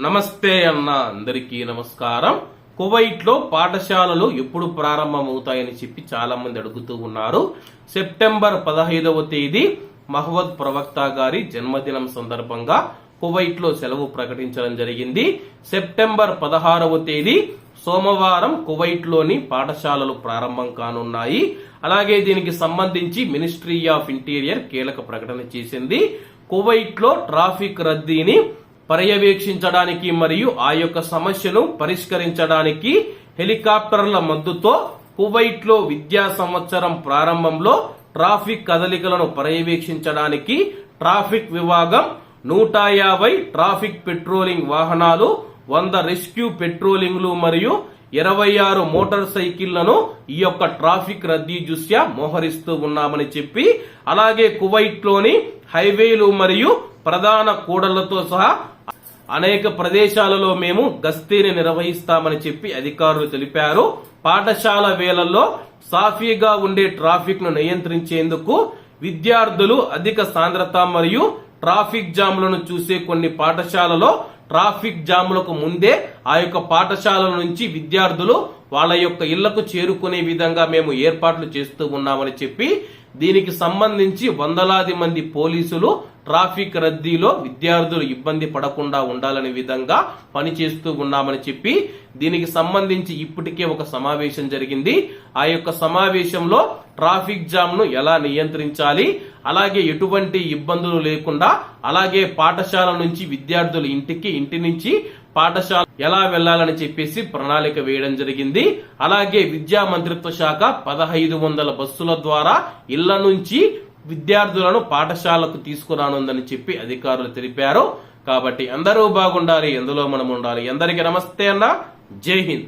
నమస్తే అన్న, అందరికీ నమస్కారం. కువైట్ లో పాఠశాలలు ఎప్పుడు ప్రారంభమవుతాయని చెప్పి చాలా మంది అడుగుతూ ఉన్నారు. సెప్టెంబర్ 15వ తేదీ మహ్మద్ ప్రవక్త గారి జన్మదినం సందర్భంగా కువైట్ లో సెలవు ప్రకటించడం జరిగింది. సెప్టెంబర్ 16వ తేదీ సోమవారం కువైట్ లోని పాఠశాలలు ప్రారంభం కానున్నాయి. అలాగే దీనికి సంబంధించి మినిస్ట్రీ ఆఫ్ ఇంటీరియర్ కీలక ప్రకటన చేసింది. కువైట్ లో ట్రాఫిక్ రద్దీని పర్యవేక్షించడానికి మరియు ఆ యొక్క సమస్యను పరిష్కరించడానికి హెలికాప్టర్ల మద్దతుతో కువైట్ లో విద్యా సంవత్సరం ప్రారంభంలో ట్రాఫిక్ కదలికలను పర్యవేక్షించడానికి ట్రాఫిక్ విభాగం 150 ట్రాఫిక్ పెట్రోలింగ్ వాహనాలు, 100 రెస్క్యూ పెట్రోలింగ్లు మరియు 26 మోటార్ సైకిళ్లను ఈ యొక్క ట్రాఫిక్ రద్దీ దృష్ట్యా మోహరిస్తూ ఉన్నామని చెప్పి, అలాగే కువైట్ లోని హైవేలు మరియు ప్రధాన కూడళ్లతో సహా అనేక ప్రదేశాలలో మేము గస్తీని నిర్వహిస్తామని చెప్పి అధికారులు తెలిపారు. పాఠశాల వేళల్లో సాఫీగా ఉండే ట్రాఫిక్ ను నియంత్రించేందుకు విద్యార్థులు అధిక సాంద్రత మరియు ట్రాఫిక్ జాములను చూసే కొన్ని పాఠశాలలో ట్రాఫిక్ జాములకు ముందే ఆ యొక్క పాఠశాలల నుంచి విద్యార్థులు వాళ్ళ యొక్క ఇళ్లకు చేరుకునే విధంగా మేము ఏర్పాట్లు చేస్తూ ఉన్నామని చెప్పి, దీనికి సంబంధించి వందలాది మంది పోలీసులు ట్రాఫిక్ రద్దీలో విద్యార్థులు ఇబ్బంది పడకుండా ఉండాలనే విధంగా పనిచేస్తూ ఉన్నామని చెప్పి, దీనికి సంబంధించి ఇప్పటికే ఒక సమావేశం జరిగింది. ఆ యొక్క సమావేశంలో ట్రాఫిక్ జామ్ ను ఎలా నియంత్రించాలి, అలాగే ఎటువంటి ఇబ్బందులు లేకుండా, అలాగే పాఠశాల నుంచి విద్యార్థులు ఇంటి నుంచి పాఠశాల ఎలా వెళ్లాలని చెప్పేసి ప్రణాళిక వేయడం జరిగింది. అలాగే విద్యా మంత్రిత్వ శాఖ 1500 బస్సుల ద్వారా ఇళ్ల నుంచి విద్యార్థులను పాఠశాలకు తీసుకురానుందని చెప్పి అధికారులు తెలిపారు. కాబట్టి అందరూ బాగుండాలి, ఎందులో మనం ఉండాలి. అందరికీ నమస్తే అన్న, జై హింద్.